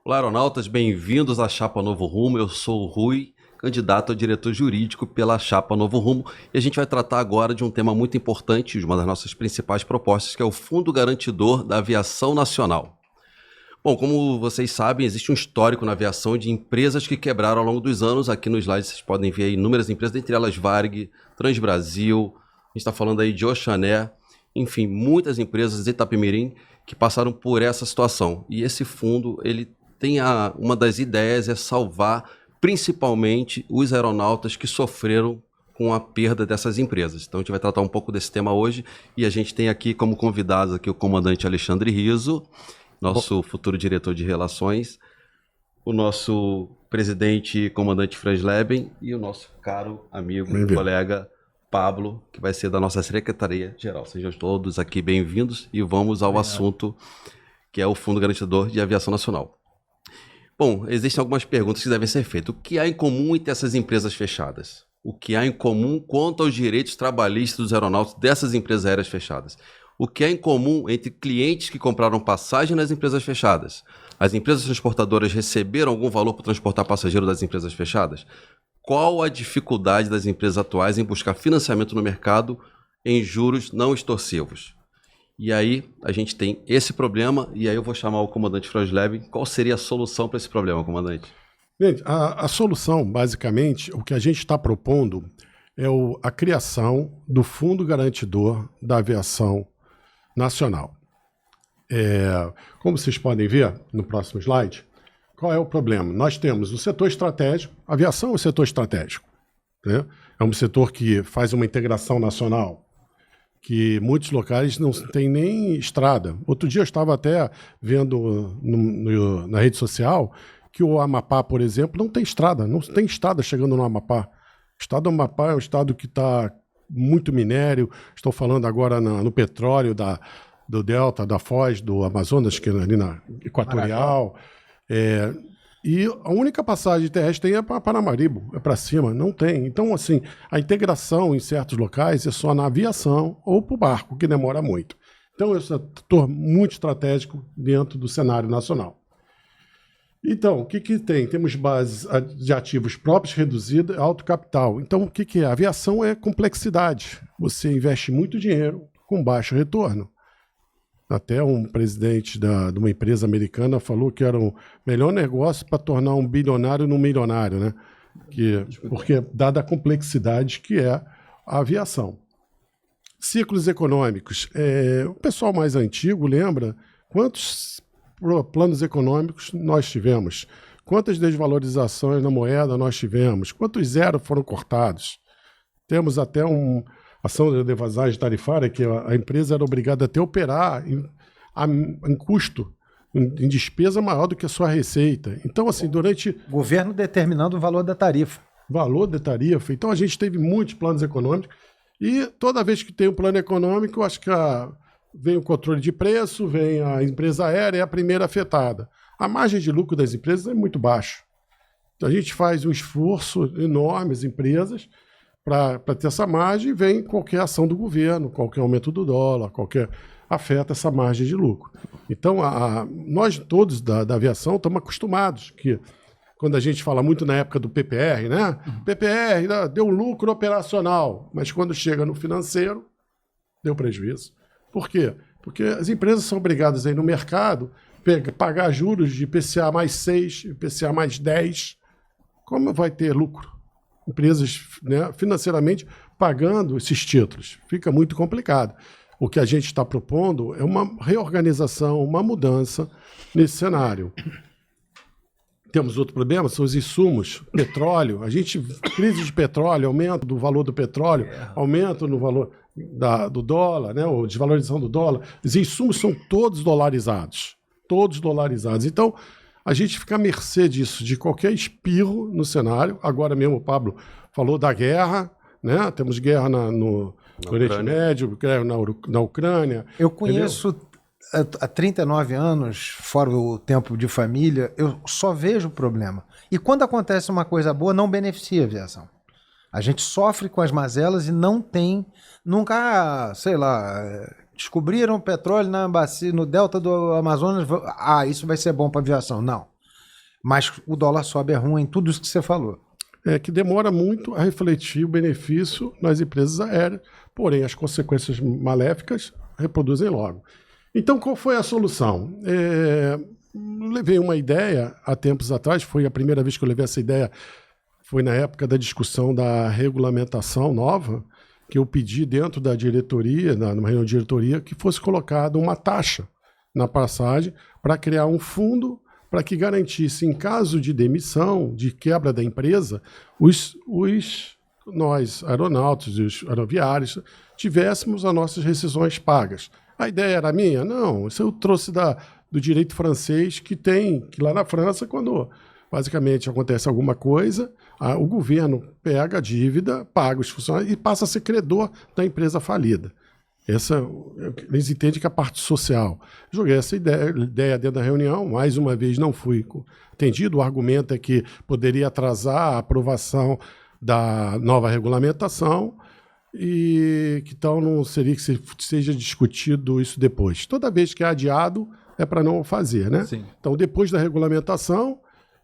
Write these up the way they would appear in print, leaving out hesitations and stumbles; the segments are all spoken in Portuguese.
Olá, aeronautas, bem-vindos à Chapa Novo Rumo. Eu sou o Rui, candidato a diretor jurídico pela Chapa Novo Rumo, e a gente vai tratar agora de um tema muito importante, de uma das nossas principais propostas, que é o Fundo Garantidor da Aviação Nacional. Bom, como vocês sabem, existe um histórico na aviação de empresas que quebraram ao longo dos anos. Aqui no slide vocês podem ver aí inúmeras empresas, dentre elas Varig, Transbrasil, a gente está falando aí de Oxané, enfim, muitas empresas de Itapemirim que passaram por essa situação. E esse fundo, ele tem uma das ideias é salvar principalmente os aeronautas que sofreram com a perda dessas empresas. Então a gente vai tratar um pouco desse tema hoje e a gente tem aqui como convidados aqui o comandante Alexandre Riso, nosso futuro diretor de relações, o nosso presidente e comandante Franz Leben e o nosso caro amigo e colega Pablo, que vai ser da nossa Secretaria-Geral. Sejam todos aqui bem-vindos e vamos ao assunto que é o Fundo Garantidor de Aviação Nacional. Bom, existem algumas perguntas que devem ser feitas. O que há em comum entre essas empresas fechadas? O que há em comum quanto aos direitos trabalhistas dos aeronautas dessas empresas aéreas fechadas? O que há em comum entre clientes que compraram passagem nas empresas fechadas? As empresas transportadoras receberam algum valor para transportar passageiro das empresas fechadas? Qual a dificuldade das empresas atuais em buscar financiamento no mercado em juros não extorsivos? E aí, a gente tem esse problema, e aí eu vou chamar o comandante Franz Leben. Qual seria a solução para esse problema, comandante? Gente, a solução, basicamente, o que a gente está propondo é a criação do Fundo Garantidor da Aviação Nacional. Como vocês podem ver no próximo slide, qual é o problema? Nós temos o setor estratégico, a aviação é um setor estratégico, né? É um setor que faz uma integração nacional, que muitos locais não tem nem estrada. Outro dia eu estava até vendo na rede social que o Amapá, por exemplo, não tem estrada chegando no Amapá. O estado do Amapá é um estado que está muito minério. Estou falando agora no petróleo do Delta, da Foz, do Amazonas, que é ali na Equatorial. E a única passagem terrestre tem é para Paramaribo, é para cima, não tem. Então, assim, a integração em certos locais é só na aviação ou para o barco, que demora muito. Então, é um setor muito estratégico dentro do cenário nacional. Então, o que tem? Temos bases de ativos próprios reduzida e alto capital. Então, o que é? A aviação é complexidade. Você investe muito dinheiro com baixo retorno. Até um presidente de uma empresa americana falou que era o melhor negócio para tornar um bilionário num milionário, né? Porque dada a complexidade que é a aviação. Ciclos econômicos. O pessoal mais antigo lembra quantos planos econômicos nós tivemos, quantas desvalorizações na moeda nós tivemos, quantos zeros foram cortados. Temos até ação de defasagem tarifária, que a empresa era obrigada a operar em custo, em despesa maior do que a sua receita. Então, assim, O governo determinando o valor da tarifa. Valor da tarifa. Então, a gente teve muitos planos econômicos e toda vez que tem um plano econômico, acho que vem o controle de preço, vem a empresa aérea, é a primeira afetada. A margem de lucro das empresas é muito baixa. Então, a gente faz um esforço enorme, as empresas, para ter essa margem, vem qualquer ação do governo, qualquer aumento do dólar, afeta essa margem de lucro. Então, nós todos da aviação estamos acostumados que, quando a gente fala muito na época do PPR, né? PPR deu lucro operacional, mas quando chega no financeiro, deu prejuízo. Por quê? Porque as empresas são obrigadas a ir no mercado, pagar juros de IPCA mais 6, IPCA mais 10. Como vai ter lucro? Empresas, né, financeiramente pagando esses títulos. Fica muito complicado. O que a gente está propondo é uma reorganização, uma mudança nesse cenário. Temos outro problema, são os insumos, petróleo. Crise de petróleo, aumento do valor do petróleo, aumento no valor do dólar, né, ou desvalorização do dólar. Os insumos são todos dolarizados. Todos dolarizados. Então, a gente fica à mercê disso, de qualquer espirro no cenário. Agora mesmo o Pablo falou da guerra, né? Temos guerra no Oriente Médio, guerra na Ucrânia. Eu conheço há 39 anos, fora o tempo de família, eu só vejo o problema. E quando acontece uma coisa boa, não beneficia a aviação. A gente sofre com as mazelas e não tem, nunca, sei lá, descobriram petróleo na bacia, no delta do Amazonas, isso vai ser bom para a aviação. Não. Mas o dólar sobe, é ruim, tudo isso que você falou. É que demora muito a refletir o benefício nas empresas aéreas, porém as consequências maléficas reproduzem logo. Então, qual foi a solução? Levei uma ideia há tempos atrás, foi a primeira vez que eu levei essa ideia, foi na época da discussão da regulamentação nova, que eu pedi dentro da diretoria, numa reunião de diretoria, que fosse colocada uma taxa na passagem para criar um fundo para que garantisse, em caso de demissão, de quebra da empresa, nós, aeronautas e os aeroviários, tivéssemos as nossas rescisões pagas. A ideia era minha? Não, isso eu trouxe do direito francês, que lá na França, quando basicamente acontece alguma coisa, o governo pega a dívida, paga os funcionários e passa a ser credor da empresa falida. Eles entendem que a parte social. Joguei essa ideia dentro da reunião, mais uma vez não fui atendido. O argumento é que poderia atrasar a aprovação da nova regulamentação e que então não seria que seja discutido isso depois. Toda vez que é adiado, é para não fazer, né? Sim. Então, depois da regulamentação,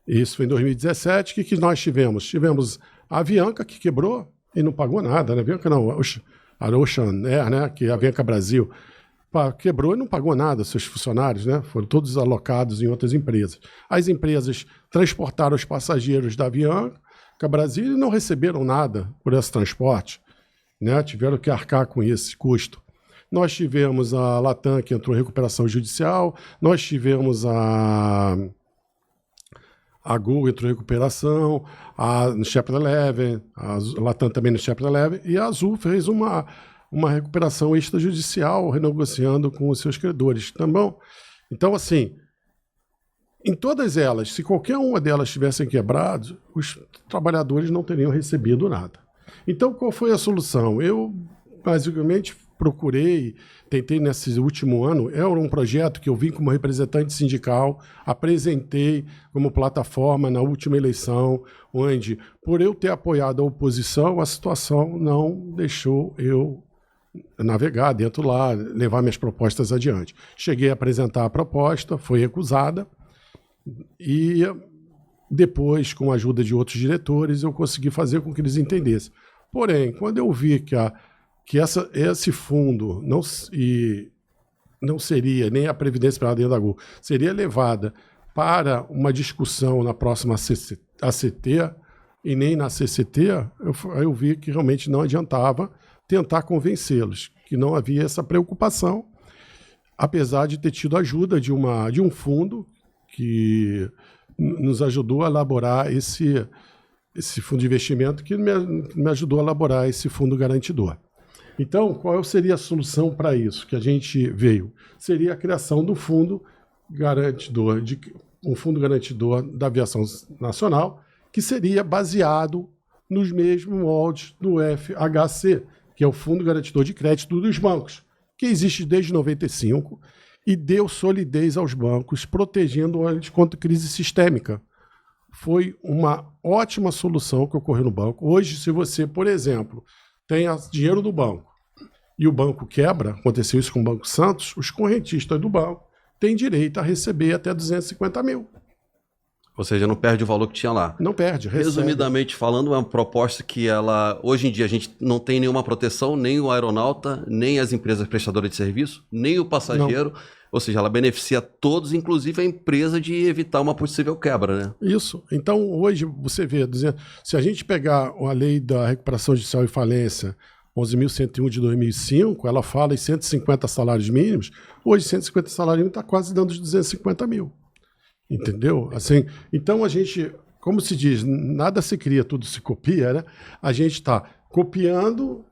isso foi em 2017, o que nós tivemos? Tivemos a Avianca, que quebrou e não pagou nada, né? Avianca não, a Ocean Air, né? Que é a Avianca Brasil, quebrou e não pagou nada, seus funcionários, né? Foram todos alocados em outras empresas. As empresas transportaram os passageiros da Avianca Brasil e não receberam nada por esse transporte, né? Tiveram que arcar com esse custo. Nós tivemos a Latam, que entrou em recuperação judicial, nós tivemos a Gol entrou em recuperação, no Chapter 11, a Latam também no Chapter 11, e a Azul fez uma recuperação extrajudicial, renegociando com os seus credores. Tá bom? Então, assim, em todas elas, se qualquer uma delas tivessem quebrado, os trabalhadores não teriam recebido nada. Então, qual foi a solução? Eu, basicamente, tentei nesse último ano, era um projeto que eu vim como representante sindical, apresentei como plataforma na última eleição, onde, por eu ter apoiado a oposição, a situação não deixou eu navegar dentro lá, levar minhas propostas adiante. Cheguei a apresentar a proposta, foi recusada, e depois, com a ajuda de outros diretores, eu consegui fazer com que eles entendessem. Porém, quando eu vi que esse fundo não seria, nem a Previdência Privada dentro da Gol, seria levada para uma discussão na próxima ACT e nem na CCT, eu vi que realmente não adiantava tentar convencê-los, que não havia essa preocupação, apesar de ter tido ajuda de um fundo que nos ajudou a elaborar esse fundo de investimento, que me ajudou a elaborar esse fundo garantidor. Então, qual seria a solução para isso que a gente veio? Seria a criação do fundo garantidor, um fundo garantidor da aviação nacional, que seria baseado nos mesmos moldes do FHC, que é o Fundo Garantidor de Crédito dos Bancos, que existe desde 95 e deu solidez aos bancos, protegendo-os contra crise sistêmica. Foi uma ótima solução que ocorreu no banco. Hoje, se você, por exemplo, tem dinheiro do banco e o banco quebra, aconteceu isso com o Banco Santos, os correntistas do banco têm direito a receber até 250 mil. Ou seja, não perde o valor que tinha lá. Não perde, recebe. Resumidamente falando, é uma proposta que hoje em dia a gente não tem nenhuma proteção, nem o aeronauta, nem as empresas prestadoras de serviço, nem o passageiro. Não. Ou seja, ela beneficia todos, inclusive a empresa, de evitar uma possível quebra, né? Isso. Então, hoje, você vê, se a gente pegar a lei da recuperação judicial e falência, 11.101 de 2005, ela fala em 150 salários mínimos. Hoje, 150 salários mínimos está quase dando os 250 mil. Entendeu? Assim, então, a gente, como se diz, nada se cria, tudo se copia, né? A gente está copiando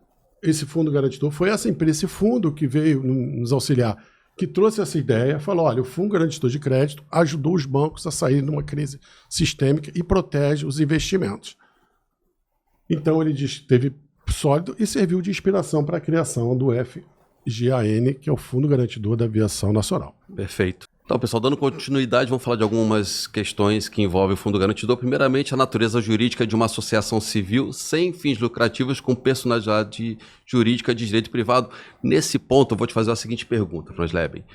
esse fundo garantidor. Foi essa empresa, esse fundo que veio nos auxiliar, que trouxe essa ideia, falou, olha, o Fundo Garantidor de Crédito ajudou os bancos a sair de uma crise sistêmica e protege os investimentos. Então, ele teve sólido e serviu de inspiração para a criação do FGAN, que é o Fundo Garantidor da Aviação Nacional. Perfeito. Então, pessoal, dando continuidade, vamos falar de algumas questões que envolvem o Fundo Garantidor. Primeiramente, a natureza jurídica de uma associação civil sem fins lucrativos com personalidade jurídica de direito privado. Nesse ponto, eu vou te fazer a seguinte pergunta, Fransleben.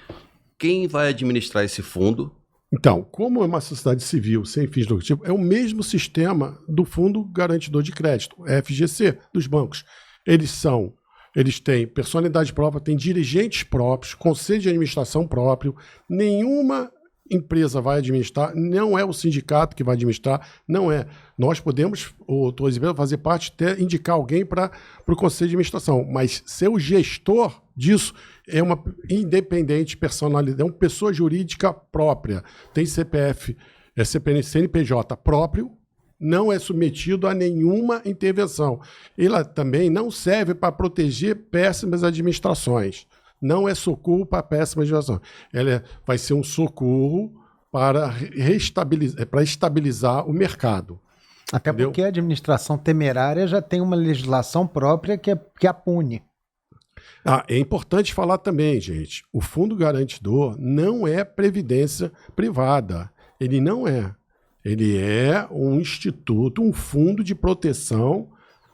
Quem vai administrar esse fundo Então, como é uma sociedade civil sem fins lucrativos, é o mesmo sistema do Fundo Garantidor de Crédito, FGC, dos bancos. Eles têm personalidade própria, têm dirigentes próprios, conselho de administração próprio, nenhuma empresa vai administrar, não é o sindicato que vai administrar, não é. Nós podemos, ou todas as empresas, fazer parte, até indicar alguém para o conselho de administração, mas ser o gestor disso é uma independente personalidade, é uma pessoa jurídica própria, tem CPF, CNPJ próprio, não é submetido a nenhuma intervenção. Ela também não serve para proteger péssimas administrações. Não é socorro para péssima administração. Ela vai ser um socorro para estabilizar o mercado. Até entendeu? porque a administração temerária já tem uma legislação própria que a pune. É importante falar também, gente, o Fundo Garantidor não é previdência privada. Ele não é. Ele é um instituto, um fundo de proteção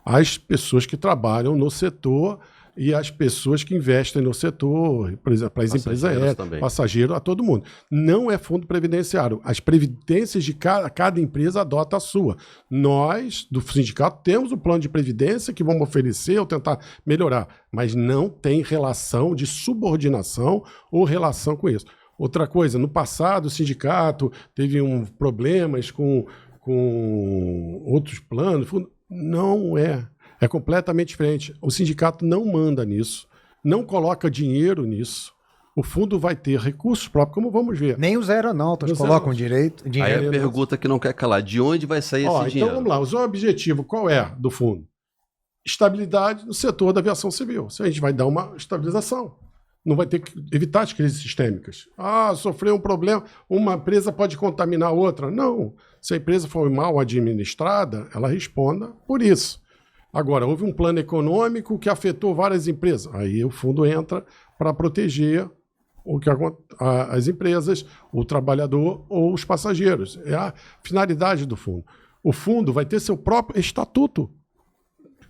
às pessoas que trabalham no setor e às pessoas que investem no setor, para as empresas aéreas, passageiros, a todo mundo. Não é fundo previdenciário. As previdências de cada empresa adota a sua. Nós, do sindicato, temos um plano de previdência que vamos oferecer ou tentar melhorar, mas não tem relação de subordinação ou relação com isso. Outra coisa, no passado o sindicato teve problemas com outros planos. Não é. É completamente diferente. O sindicato não manda nisso, não coloca dinheiro nisso. O fundo vai ter recursos próprios, como vamos ver. Nem os aeronautas colocam dinheiro. Aí a pergunta que não quer calar, de onde vai sair esse dinheiro? Então vamos lá, o objetivo qual é do fundo? Estabilidade no setor da aviação civil. A gente vai dar uma estabilização. Não vai ter que evitar as crises sistêmicas. Sofreu um problema, uma empresa pode contaminar a outra. Não. Se a empresa for mal administrada, ela responda por isso. Agora, houve um plano econômico que afetou várias empresas. Aí o fundo entra para proteger as empresas, o trabalhador ou os passageiros. É a finalidade do fundo. O fundo vai ter seu próprio estatuto.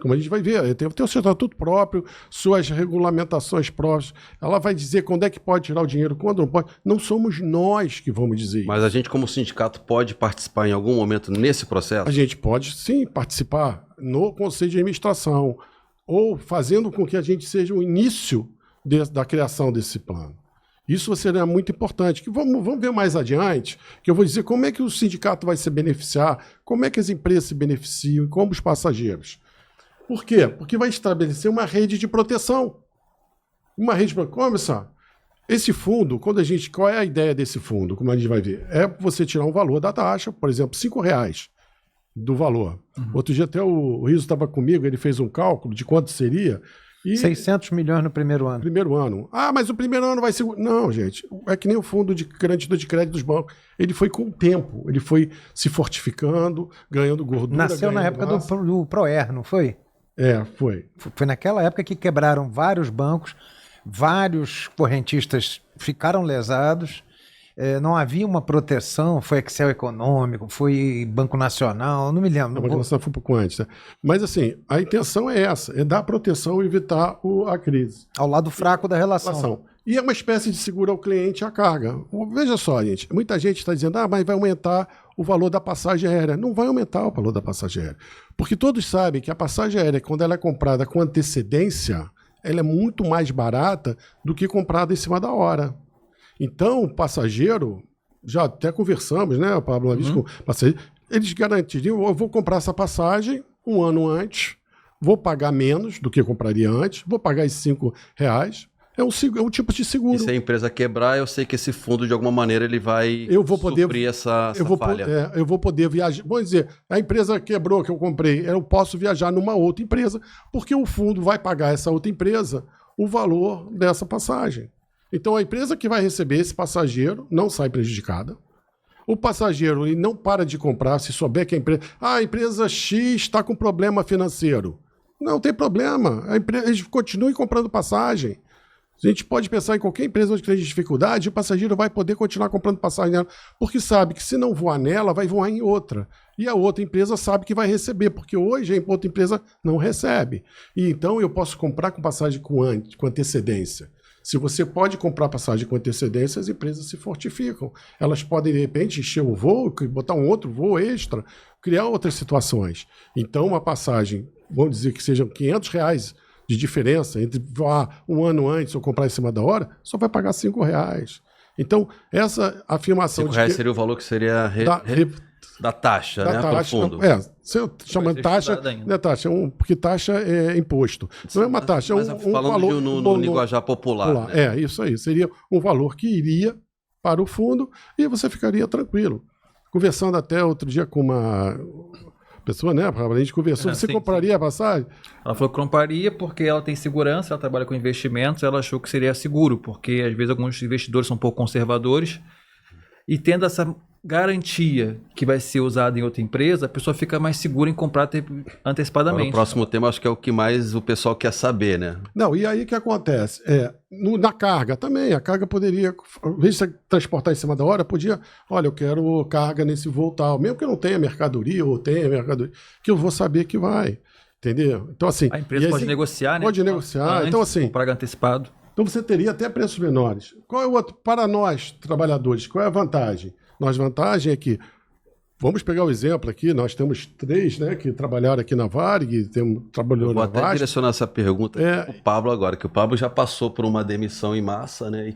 Como a gente vai ver, tem o seu estatuto próprio, suas regulamentações próprias. Ela vai dizer quando é que pode tirar o dinheiro, quando não pode. Não somos nós que vamos dizer isso. Mas a gente, como sindicato, pode participar em algum momento nesse processo? A gente pode, sim, participar no Conselho de Administração ou fazendo com que a gente seja o início da criação desse plano. Isso seria muito importante. Vamos ver mais adiante, que eu vou dizer como é que o sindicato vai se beneficiar, como é que as empresas se beneficiam e como os passageiros. Por quê? Porque vai estabelecer uma rede de proteção. Uma rede de proteção. Começar. Esse fundo, qual é a ideia desse fundo? Como a gente vai ver? É você tirar um valor da taxa, por exemplo, R$5 do valor. Outro dia até o Riso estava comigo, ele fez um cálculo de quanto seria. 600 milhões no primeiro ano. Primeiro ano. Mas o primeiro ano vai ser... Não, gente. É que nem o fundo de garantidor de crédito dos bancos. Ele foi com o tempo. Ele foi se fortificando, ganhando gordura. Nasceu na época do Proer, não foi? Foi. Foi naquela época que quebraram vários bancos, vários correntistas ficaram lesados, não havia uma proteção, foi Excel Econômico, foi Banco Nacional, não me lembro. Banco Nacional foi um pouco antes. Né? Mas assim, a intenção é essa, é dar proteção e evitar a crise. Ao lado fraco da relação. E é uma espécie de seguro ao cliente a carga. Veja só, gente, muita gente está dizendo, mas vai aumentar o valor da passagem aérea. Não vai aumentar o valor da passagem aérea. Porque todos sabem que a passagem aérea, quando ela é comprada com antecedência, ela é muito mais barata do que comprada em cima da hora. Então, o passageiro, já até conversamos, né, Pablo, uma vez com o passageiro, eles garantiriam, eu vou comprar essa passagem um ano antes, vou pagar menos do que compraria antes, vou pagar esses R$5, é um tipo de seguro. E se a empresa quebrar, eu sei que esse fundo, de alguma maneira, ele vai suprir essa falha. Eu vou poder viajar. Vamos dizer, a empresa quebrou que eu comprei, eu posso viajar numa outra empresa, porque o fundo vai pagar essa outra empresa o valor dessa passagem. Então, a empresa que vai receber esse passageiro não sai prejudicada. O passageiro ele não para de comprar se souber que a empresa X está com problema financeiro. Não tem problema. Eles continuem comprando passagem. A gente pode pensar em qualquer empresa onde tem dificuldade, o passageiro vai poder continuar comprando passagem nela, porque sabe que se não voar nela, vai voar em outra. E a outra empresa sabe que vai receber, porque hoje a outra empresa não recebe. E então eu posso comprar com passagem com antecedência. Se você pode comprar passagem com antecedência, as empresas se fortificam. Elas podem, de repente, encher o voo, botar um outro voo extra, criar outras situações. Então, uma passagem, vamos dizer que sejam R$500 de diferença entre voar um ano antes ou comprar em cima da hora, só vai pagar R$5. Então, essa afirmação R$5 seria o valor que seria da taxa, né? Taxa, Pro fundo. Se eu chamo de taxa, não é taxa, porque taxa é imposto. Não é uma taxa, é um falando valor. no linguajar popular. Né? Isso aí. Seria um valor que iria para o fundo e você ficaria tranquilo. Conversando até outro dia com uma pessoa, né? A gente conversou, você compraria a passagem? Ela falou que compraria porque ela tem segurança, ela trabalha com investimentos, ela achou que seria seguro, porque às vezes alguns investidores são um pouco conservadores e tendo essa garantia que vai ser usada em outra empresa, a pessoa fica mais segura em comprar antecipadamente. Agora, o próximo tema acho que é o que mais o pessoal quer saber, né? Não, e aí o que acontece? Na carga também, a carga poderia, ao invés de você transportar em cima da hora, podia, olha, eu quero carga nesse voo tal, mesmo que eu não tenha mercadoria ou tenha mercadoria, que eu vou saber que vai, entendeu? Então assim... A empresa pode negociar, né? Pode negociar, antes, então assim... comprar antecipado. Então você teria até preços menores. Qual é o outro? Para nós, trabalhadores, qual é a vantagem? Nossa vantagem é que, vamos pegar o exemplo aqui, nós temos 3, né, que trabalharam aqui na Varig, trabalhou Vou na até VASP. direcionar essa pergunta para o Pablo agora, que o Pablo já passou por uma demissão em massa, né? E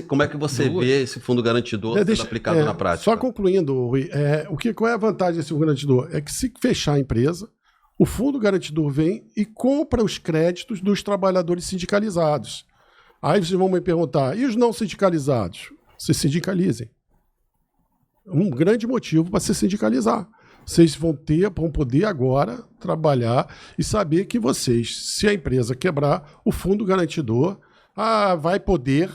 como é que você vê esse fundo garantidor sendo aplicado na prática? Só concluindo, Rui, qual é a vantagem desse fundo garantidor? É que se fechar a empresa, o fundo garantidor vem e compra os créditos dos trabalhadores sindicalizados. Aí vocês vão me perguntar, e os não sindicalizados? Se sindicalizem. Um grande motivo para se sindicalizar. Vocês vão poder agora trabalhar e saber que se a empresa quebrar, o fundo garantidor vai poder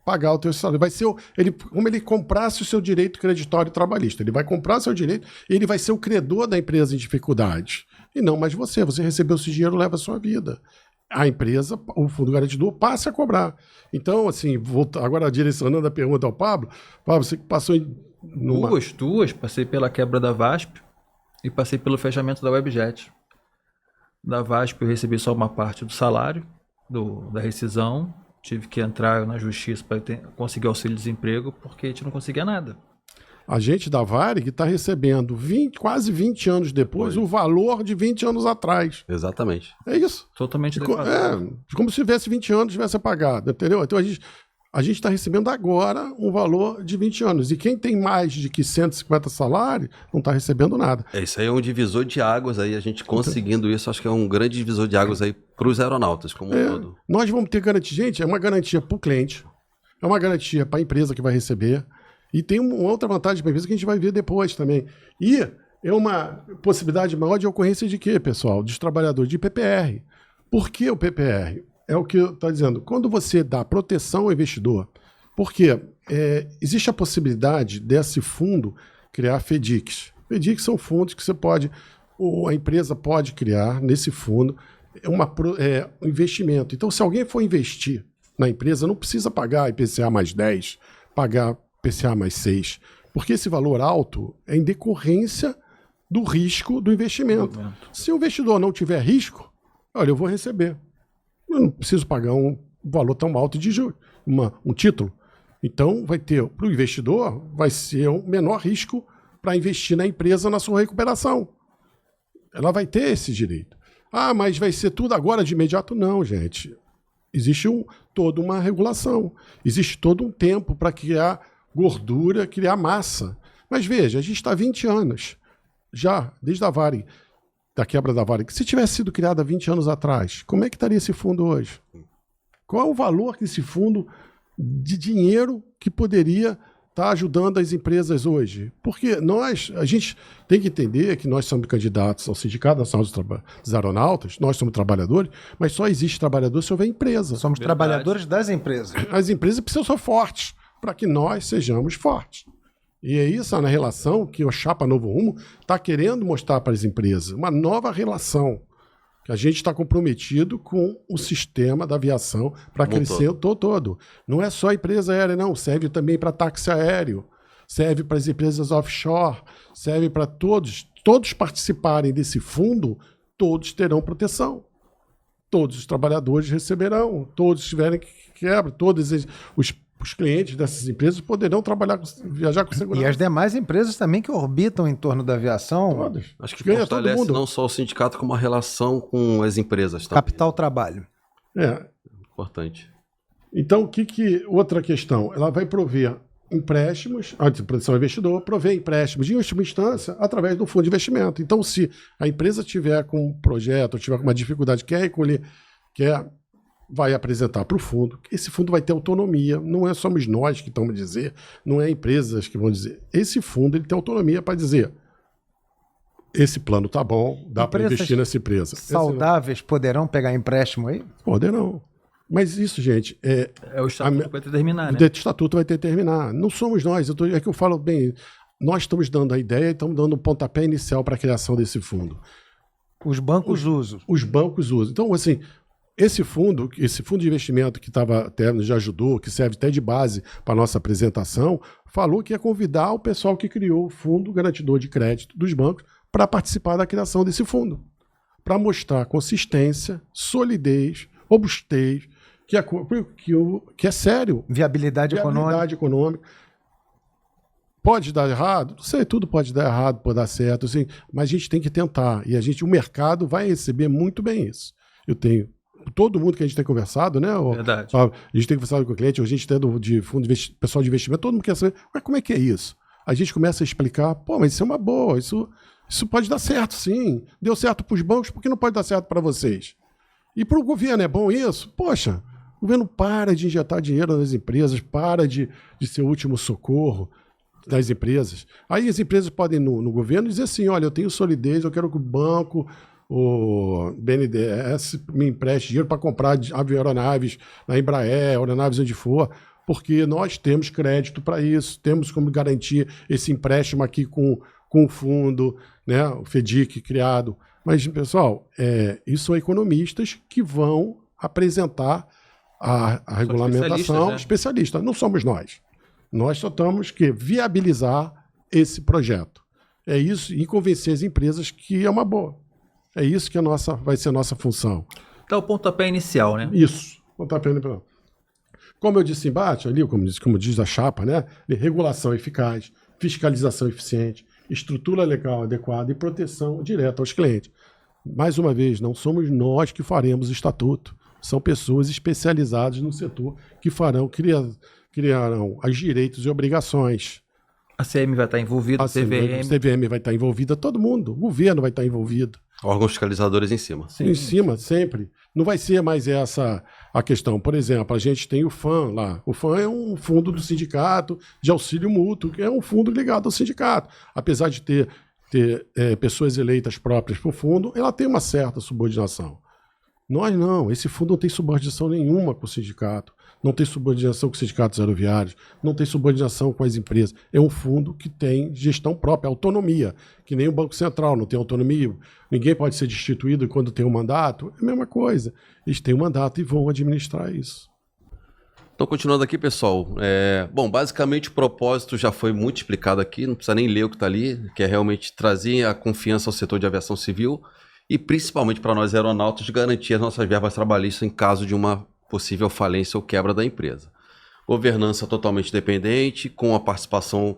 pagar o teu salário. Vai ser como ele comprasse o seu direito creditório trabalhista. Ele vai comprar seu direito e ele vai ser o credor da empresa em dificuldade. E não mais você. Você recebeu esse dinheiro, leva a sua vida. A empresa, o fundo garantidor, passa a cobrar. Então, assim, agora direcionando a pergunta ao Pablo, você passou em... Duas. Passei pela quebra da VASP e passei pelo fechamento da Webjet. Da VASP eu recebi só uma parte do salário, da rescisão. Tive que entrar na justiça para conseguir auxílio-desemprego, porque a gente não conseguia nada. A gente da Varig está recebendo quase 20 anos depois o valor de 20 anos atrás. Exatamente. É isso. Totalmente defasado. Como se tivesse 20 anos tivesse pagado, entendeu? Então a gente está recebendo agora um valor de 20 anos. E quem tem mais de 150 salários não está recebendo nada. Isso aí é um divisor de águas aí, a gente conseguindo isso, acho que é um grande divisor de águas aí para os aeronautas como um todo. Nós vamos ter garantia, gente, é uma garantia para o cliente, é uma garantia para a empresa que vai receber, e tem uma outra vantagem para a empresa que a gente vai ver depois também. E é uma possibilidade maior de ocorrência de quê, pessoal? Dos trabalhadores de PPR. Por que o PPR? É o que eu estou dizendo. Quando você dá proteção ao investidor, porque existe a possibilidade desse fundo criar FDICs. FDICs são fundos que a empresa pode criar nesse fundo um investimento. Então, se alguém for investir na empresa, não precisa pagar IPCA mais 10, pagar IPCA mais 6, porque esse valor alto é em decorrência do risco do investimento. Se o investidor não tiver risco, olha, eu vou receber. Eu não preciso pagar um valor tão alto de juros, um título. Então, para o investidor, vai ser um menor risco para investir na empresa na sua recuperação. Ela vai ter esse direito. Mas vai ser tudo agora de imediato? Não, gente. Existe toda uma regulação. Existe todo um tempo para criar gordura, criar massa. Mas veja, a gente está há 20 anos, já, desde a Varig, da quebra da Varig. Se tivesse sido criada 20 anos atrás, como é que estaria esse fundo hoje? Qual é o valor desse fundo de dinheiro que poderia estar ajudando as empresas hoje? Porque a gente tem que entender que nós somos candidatos ao Sindicato Nacional dos Aeronautas, nós somos trabalhadores, mas só existe trabalhador se houver empresa. Somos trabalhadores das empresas. As empresas precisam ser fortes para que nós sejamos fortes. E é isso na relação que o Chapa Novo Rumo está querendo mostrar para as empresas. Uma nova relação. Que a gente está comprometido com o sistema da aviação para crescer todo. Não é só a empresa aérea, não. Serve também para táxi aéreo. Serve para as empresas offshore. Serve para todos. Todos participarem desse fundo, todos terão proteção. todos os trabalhadores receberão, todos tiverem quebra, todos os clientes dessas empresas poderão viajar com segurança. E as demais empresas também que orbitam em torno da aviação. Todas. Acho que Ganha todo fortalece mundo. não só o sindicato, como a relação com as empresas também. Capital trabalho. Importante. Então, outra questão? Ela vai prover empréstimos, a proteção ao investidor, prover empréstimos de última instância através do fundo de investimento. Então, se a empresa tiver com um projeto, ou tiver com uma dificuldade, quer recolher, vai apresentar para o fundo, esse fundo vai ter autonomia, não somos nós que estamos a dizer, não é empresas que vão dizer. Esse fundo ele tem autonomia para dizer, esse plano tá bom, dá para investir nessa empresa. Saudáveis poderão pegar empréstimo aí? Poderão. Mas isso, gente, É o estatuto que vai determinar, né? O estatuto vai determinar. Não somos nós. É que eu falo bem, nós estamos dando a ideia e estamos dando o pontapé inicial para a criação desse fundo. Os bancos usam. Os bancos usam. Então, assim, esse fundo de investimento que já ajudou, que serve até de base para a nossa apresentação, falou que ia convidar o pessoal que criou o Fundo Garantidor de Crédito dos bancos para participar da criação desse fundo. Para mostrar consistência, solidez, robustez, que é sério. Viabilidade econômica. Pode dar errado? Não sei, tudo pode dar errado, pode dar certo, assim, mas a gente tem que tentar. E o mercado vai receber muito bem isso. Todo mundo que a gente tem conversado, né? Verdade. A gente tem conversado com o cliente, a gente tem de fundo pessoal de investimento, todo mundo quer saber, mas como é que é isso? A gente começa a explicar, mas isso é uma boa, isso pode dar certo, sim. Deu certo para os bancos, por que não pode dar certo para vocês? E para o governo é bom isso? Poxa, o governo para de injetar dinheiro nas empresas, para de ser o último socorro das empresas. Aí as empresas podem, no governo, dizer assim, olha, eu tenho solidez, eu quero que o banco, o BNDES, me empreste dinheiro para comprar aeronaves na Embraer, aeronaves onde for, porque nós temos crédito para isso, temos como garantir esse empréstimo aqui com o fundo, né, o FEDIC criado. Mas, pessoal, isso são economistas que vão apresentar a regulamentação especialista. Não somos nós. Nós só temos que viabilizar esse projeto. É isso, e convencer as empresas que é uma boa. É isso que vai ser a nossa função. Então, o pontapé inicial, né? Isso, pontapé inicial. Como eu disse embaixo, ali, como diz a chapa, né? Regulação eficaz, fiscalização eficiente, estrutura legal adequada e proteção direta aos clientes. Mais uma vez, não somos nós que faremos o estatuto. São pessoas especializadas no setor que criarão os direitos e obrigações. A CM vai estar envolvida, a CVM vai estar envolvida, todo mundo. O governo vai estar envolvido. Órgãos fiscalizadores em cima. Sim. Em cima, sempre. Não vai ser mais essa a questão. Por exemplo, a gente tem o FAM lá. O FAM é um fundo do sindicato de auxílio mútuo, que é um fundo ligado ao sindicato. Apesar de ter pessoas eleitas próprias para o fundo, ela tem uma certa subordinação. Nós não. Esse fundo não tem subordinação nenhuma com o sindicato. Não tem subordinação com os sindicatos aeroviários, não tem subordinação com as empresas. É um fundo que tem gestão própria, autonomia, que nem o Banco Central não tem autonomia. Ninguém pode ser destituído quando tem um mandato. É a mesma coisa. Eles têm um mandato e vão administrar isso. Então, continuando aqui, pessoal. Bom, basicamente o propósito já foi muito explicado aqui, não precisa nem ler o que está ali, que é realmente trazer a confiança ao setor de aviação civil e principalmente para nós aeronautas garantir as nossas verbas trabalhistas em caso de uma possível falência ou quebra da empresa. Governança totalmente dependente, com a participação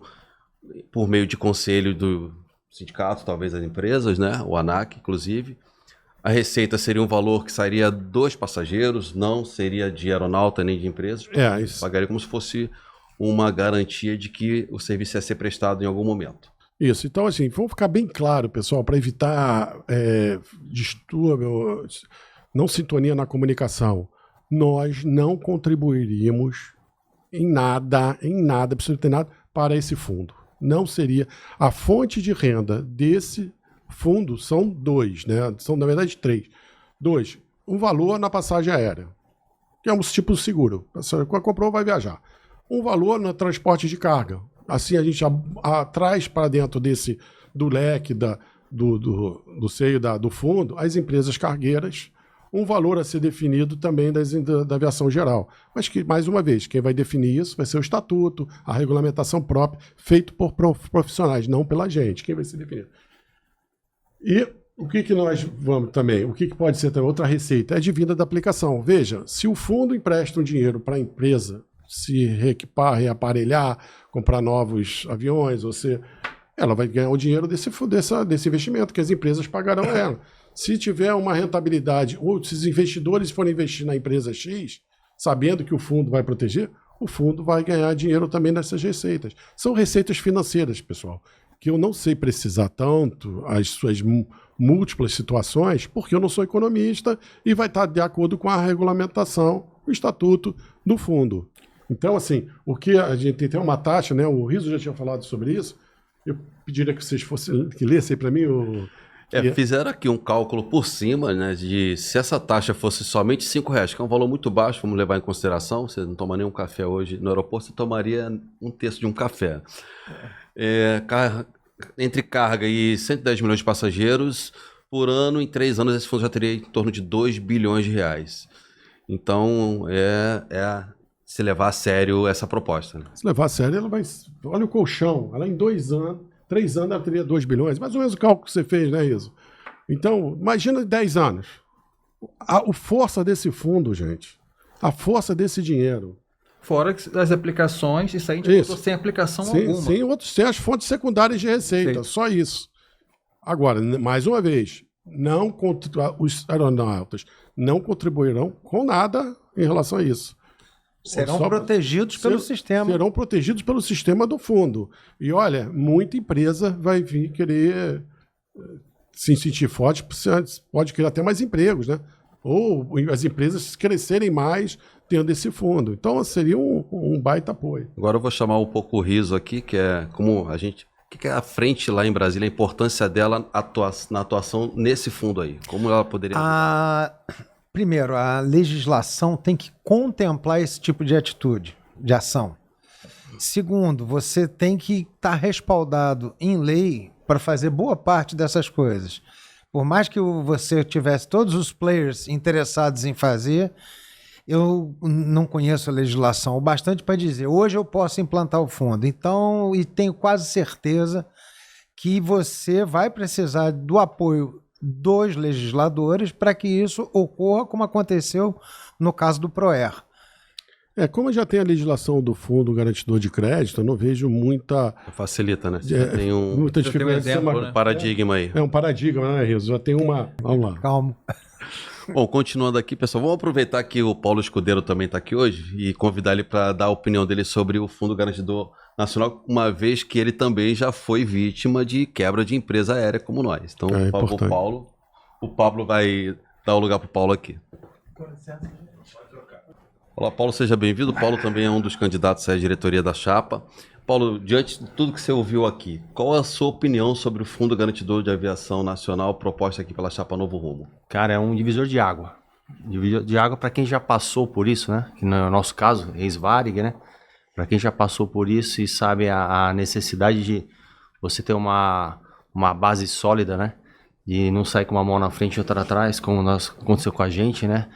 por meio de conselho do sindicato, talvez das empresas, né? O ANAC, inclusive. A receita seria um valor que sairia dos passageiros, não seria de aeronauta nem de empresas. Isso. Pagaria como se fosse uma garantia de que o serviço ia ser prestado em algum momento. Isso. Então, assim, vamos ficar bem claro, pessoal, para evitar distúrbio, não sintonia na comunicação. Nós não contribuiríamos em nada, absolutamente nada, para esse fundo. Não seria. A fonte de renda desse fundo são dois, né? São, na verdade, três. Dois, um valor na passagem aérea, que é um tipo de seguro. Quando comprou, vai viajar. Um valor no transporte de carga. Assim, a gente traz para dentro do leque do seio do fundo as empresas cargueiras, um valor a ser definido também da aviação geral. Mas que, mais uma vez, quem vai definir isso vai ser o estatuto, a regulamentação própria, feito por profissionais, não pela gente. Quem vai ser definido? E O que nós vamos também? O que pode ser também outra receita? É advinda da aplicação. Veja, se o fundo empresta um dinheiro para a empresa se reequipar, reaparelhar, comprar novos aviões, ela vai ganhar o dinheiro desse investimento, que as empresas pagarão a ela. Se tiver uma rentabilidade, ou se os investidores forem investir na empresa X, sabendo que o fundo vai proteger, o fundo vai ganhar dinheiro também nessas receitas. São receitas financeiras, pessoal, que eu não sei precisar tanto as suas múltiplas situações, porque eu não sou economista e vai estar de acordo com a regulamentação, o estatuto do fundo. Então, assim, o que a gente tem uma taxa, né? O Riso já tinha falado sobre isso. Eu pediria que vocês que lessem para mim fizeram aqui um cálculo por cima, né, de se essa taxa fosse somente R$5, que é um valor muito baixo, vamos levar em consideração, você não toma nenhum café hoje no aeroporto, você tomaria um terço de um café. Entre carga e 110 milhões de passageiros, por ano, em 3 anos, esse fundo já teria em torno de R$2 bilhões. Então, se levar a sério essa proposta. Né? Se levar a sério, ela vai... Olha o colchão, ela em 2 anos, 3 anos, ela teria 2 bilhões. Mais ou menos o cálculo que você fez, né, Iso? Então, imagina 10 anos. A força desse fundo, gente, a força desse dinheiro... Fora as aplicações, isso aí a gente botou sem aplicação alguma. Sem as fontes secundárias de receita, só isso. Agora, mais uma vez, os aeronautas não contribuirão com nada em relação a isso. Serão protegidos pelo sistema. Serão protegidos pelo sistema do fundo. E olha, muita empresa vai vir querer se sentir forte, pode criar até mais empregos, né? Ou as empresas crescerem mais tendo esse fundo. Então seria um baita apoio. Agora eu vou chamar um pouco o Riso aqui, que é como a gente... O que é a frente lá em Brasília, a importância dela na atuação nesse fundo aí? Como ela poderia... Primeiro, a legislação tem que contemplar esse tipo de atitude, de ação. Segundo, você tem que estar respaldado em lei para fazer boa parte dessas coisas. Por mais que você tivesse todos os players interessados em fazer, eu não conheço a legislação o bastante para dizer, hoje eu posso implantar o fundo. Então, e tenho quase certeza que você vai precisar do apoio dos legisladores para que isso ocorra como aconteceu no caso do PROER. Como já tem a legislação do Fundo Garantidor de Crédito, eu não vejo muita... Facilita, né? Tem muita dificuldade. Tem um exemplo, né? Paradigma aí. É um paradigma, né, Riso? Já tem uma... Vamos lá. Calma. Bom, continuando aqui, pessoal, vamos aproveitar que o Paulo Escudeiro também está aqui hoje e convidar ele para dar a opinião dele sobre o Fundo Garantidor Nacional, uma vez que ele também já foi vítima de quebra de empresa aérea como nós. Então, por favor, o Pablo vai dar o lugar para o Paulo aqui. Olá, Paulo, seja bem-vindo. O Paulo também é um dos candidatos à diretoria da chapa. Paulo, diante de tudo que você ouviu aqui, qual a sua opinião sobre o Fundo Garantidor de Aviação Nacional proposto aqui pela chapa Novo Rumo? Cara, é um divisor de água. Divisor de água para quem já passou por isso, né? Que no nosso caso, ex-Varig, né? Para quem já passou por isso e sabe a necessidade de você ter uma base sólida, né? De não sair com uma mão na frente e outra atrás, como aconteceu com a gente, né?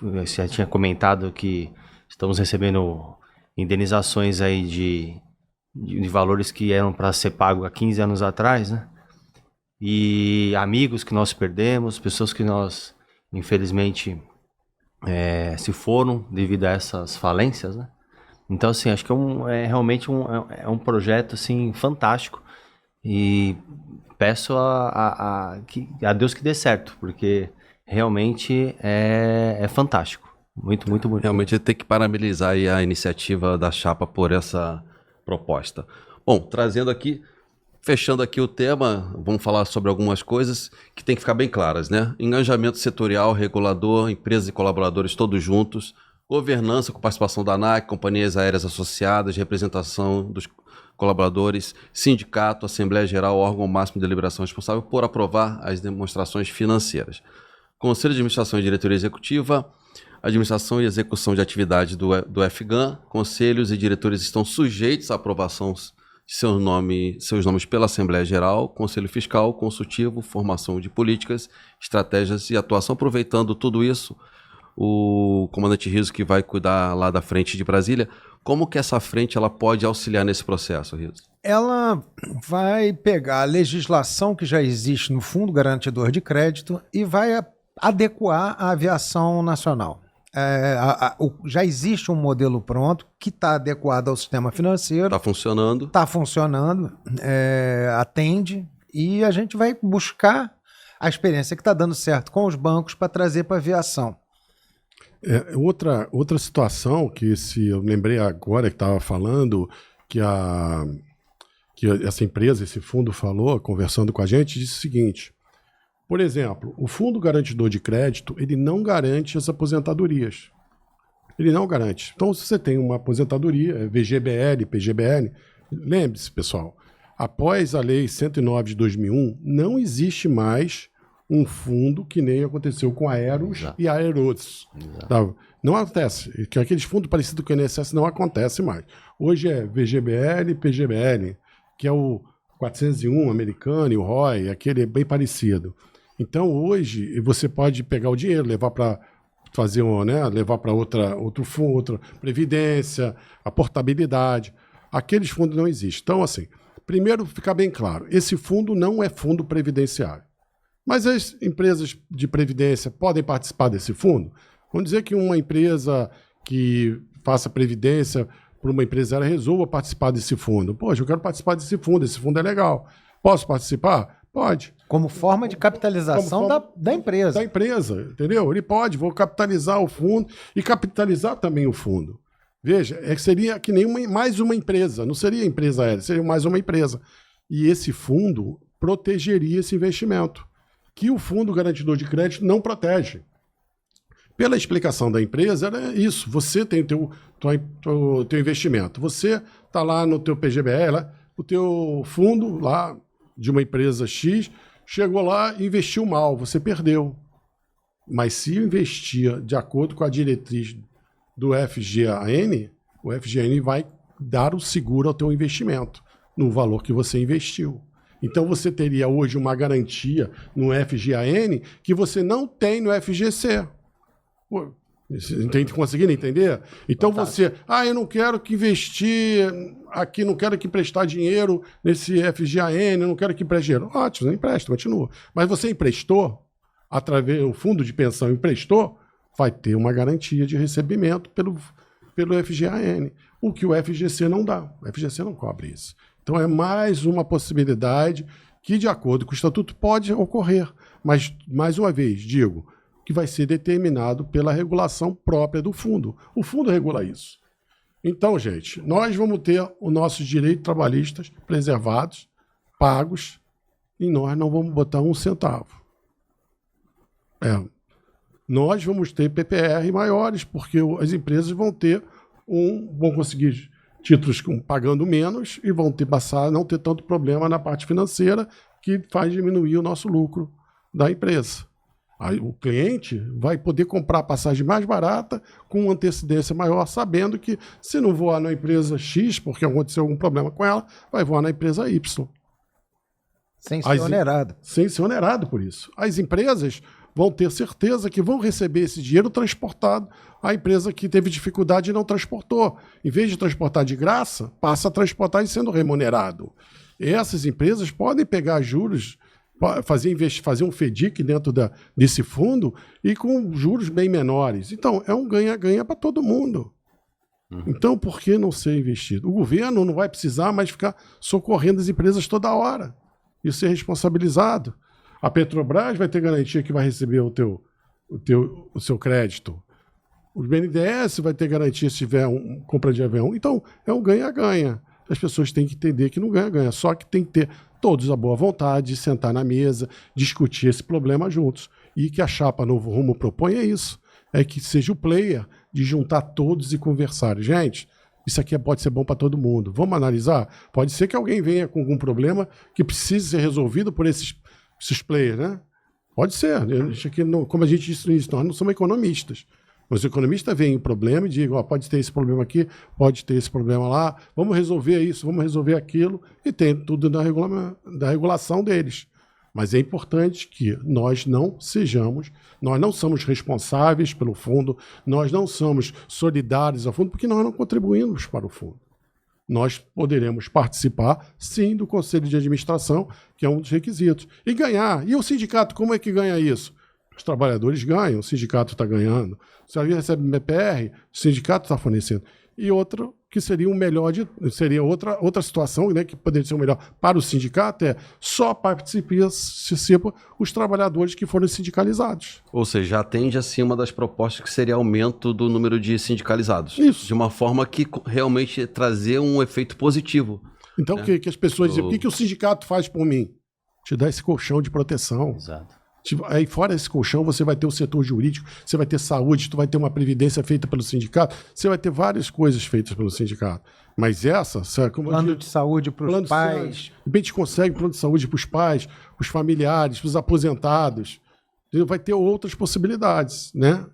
Você já tinha comentado que estamos recebendo indenizações aí de valores que eram para ser pago há 15 anos atrás, né? E amigos que nós perdemos, pessoas que nós, infelizmente, se foram devido a essas falências, né? Então, assim, acho que realmente um projeto, assim, fantástico. E peço a Deus que dê certo, porque realmente é fantástico. Muito, muito bonito. Realmente tem que parabenizar aí a iniciativa da chapa por essa proposta. Bom, fechando aqui o tema, vamos falar sobre algumas coisas que tem que ficar bem claras, né? Engajamento setorial, regulador, empresas e colaboradores todos juntos, governança com participação da ANAC, companhias aéreas associadas, representação dos colaboradores, sindicato, Assembleia Geral, órgão máximo de deliberação responsável por aprovar as demonstrações financeiras. Conselho de Administração e Diretoria Executiva, administração e execução de atividade do FGAN, conselhos e diretores estão sujeitos à aprovação de seus nomes pela Assembleia Geral, Conselho Fiscal, Consultivo, formação de políticas, estratégias e atuação. Aproveitando tudo isso, o comandante Rizzo, que vai cuidar lá da frente de Brasília, como que essa frente ela pode auxiliar nesse processo, Rizzo? Ela vai pegar a legislação que já existe no Fundo Garantidor de Crédito e vai adequar a aviação nacional. Já existe um modelo pronto que está adequado ao sistema financeiro. Está funcionando? Está funcionando, atende, e a gente vai buscar a experiência que está dando certo com os bancos para trazer para a aviação. Outra situação que eu lembrei agora que estava falando, que essa empresa, esse fundo falou, conversando com a gente, disse o seguinte: por exemplo, o Fundo Garantidor de Crédito, ele não garante as aposentadorias. Ele não garante. Então, se você tem uma aposentadoria, VGBL, PGBL, lembre-se, pessoal, após a Lei 109 de 2001, não existe mais um fundo que nem aconteceu com a Aeros e a Aerodos. Tá? Não acontece. Aqueles fundos parecidos com o INSS não acontece mais. Hoje é VGBL, PGBL, que é o 401 americano e o ROI, aquele é bem parecido. Então, hoje, você pode pegar o dinheiro, levar para fazer levar para outro fundo, outra previdência, a portabilidade. Aqueles fundos não existem. Então, assim, primeiro, ficar bem claro, esse fundo não é fundo previdenciário. Mas as empresas de previdência podem participar desse fundo? Vamos dizer que uma empresa que faça previdência para uma empresária resolva participar desse fundo. Poxa, eu quero participar desse fundo é legal. Posso participar? Pode. Como forma de capitalização da empresa. Da empresa, entendeu? Ele pode, vou capitalizar o fundo e capitalizar também o fundo. Veja, seria que nem mais uma empresa, não seria empresa aérea, seria mais uma empresa. E esse fundo protegeria esse investimento, que o Fundo Garantidor de Crédito não protege. Pela explicação da empresa, era isso. Você tem o teu investimento. Você está lá no teu PGBL, o teu fundo lá de uma empresa X, chegou lá e investiu mal, você perdeu. Mas se investir de acordo com a diretriz do FGAN, o FGAN vai dar o seguro ao teu investimento, no valor que você investiu. Então você teria hoje uma garantia no FGAN que você não tem no FGC. Conseguindo entender? Então você, eu não quero que investir aqui, não quero que prestar dinheiro nesse FGAN, eu não quero que empreste dinheiro. Ótimo, não empresta, continua. Mas você emprestou, através do fundo de pensão emprestou, vai ter uma garantia de recebimento pelo FGAN, o que o FGC não dá. O FGC não cobre isso. Então é mais uma possibilidade que, de acordo com o estatuto, pode ocorrer. Mas, mais uma vez, digo, que vai ser determinado pela regulação própria do fundo. O fundo regula isso. Então, gente, nós vamos ter os nossos direitos trabalhistas preservados, pagos, e nós não vamos botar um centavo. Nós vamos ter PPR maiores, porque as empresas vão conseguir títulos pagando menos e vão passar a não ter tanto problema na parte financeira, que faz diminuir o nosso lucro da empresa. Aí o cliente vai poder comprar a passagem mais barata com antecedência maior, sabendo que se não voar na empresa X, porque aconteceu algum problema com ela, vai voar na empresa Y. Sem ser onerado. Sem ser onerado por isso. As empresas vão ter certeza que vão receber esse dinheiro transportado. A empresa que teve dificuldade e não transportou, em vez de transportar de graça, passa a transportar e sendo remunerado. E essas empresas podem pegar juros, fazer um FDIC dentro desse fundo e com juros bem menores. Então, é um ganha-ganha para todo mundo. Então, por que não ser investido? O governo não vai precisar mais ficar socorrendo as empresas toda hora e ser responsabilizado. A Petrobras vai ter garantia que vai receber o seu crédito. O BNDES vai ter garantia se tiver compra de avião. Então, é um ganha-ganha. As pessoas têm que entender que não ganha-ganha, só que tem que ter todos a boa vontade de sentar na mesa, discutir esse problema juntos. E que a chapa Novo Rumo propõe é isso, é que seja o player de juntar todos e conversar. Gente, isso aqui pode ser bom para todo mundo. Vamos analisar? Pode ser que alguém venha com algum problema que precise ser resolvido por esses players, né? Pode ser. Como a gente disse no início, nós não somos economistas. Os economistas veem o problema e digam, pode ter esse problema aqui, pode ter esse problema lá, vamos resolver isso, vamos resolver aquilo, e tem tudo da regulação deles. Mas é importante que nós não somos responsáveis pelo fundo, nós não somos solidários ao fundo, porque nós não contribuímos para o fundo. Nós poderemos participar, sim, do Conselho de Administração, que é um dos requisitos. E ganhar. E o sindicato, como é que ganha isso? Os trabalhadores ganham, o sindicato está ganhando. Se alguém recebe MPR, o sindicato está fornecendo. E outro que seria seria outra situação, né, que poderia ser o melhor para o sindicato, só participam os trabalhadores que foram sindicalizados. Ou seja, atende assim uma das propostas que seria aumento do número de sindicalizados. Isso. De uma forma que realmente trazer um efeito positivo. Então, que as pessoas dizem, o que o sindicato faz por mim? Te dá esse colchão de proteção. Exato. Aí fora esse colchão, você vai ter o setor jurídico, você vai ter saúde, tu vai ter uma previdência feita pelo sindicato, você vai ter várias coisas feitas pelo sindicato. Mas plano de saúde para os pais. De repente consegue plano de saúde para os pais, para os familiares, para os aposentados. Vai ter outras possibilidades, né?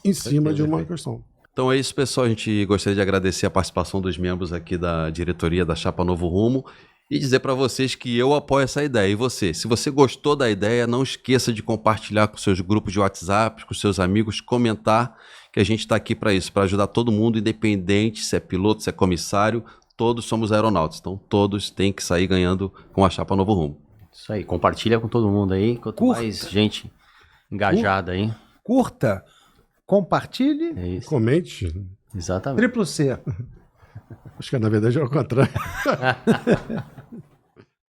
Em cima de uma questão. Então é isso, pessoal. A gente gostaria de agradecer a participação dos membros aqui da diretoria da Chapa Novo Rumo e dizer para vocês que eu apoio essa ideia. E você? Se você gostou da ideia, não esqueça de compartilhar com seus grupos de WhatsApp, com seus amigos, comentar, que a gente está aqui para isso, para ajudar todo mundo, independente se é piloto, se é comissário, todos somos aeronautas. Então todos têm que sair ganhando com a Chapa Novo Rumo. Isso aí, compartilha com todo mundo aí, quanto mais gente engajada aí. Curta, compartilhe, É isso. Comente. Exatamente. triplo C. Acho que na verdade é o contrário.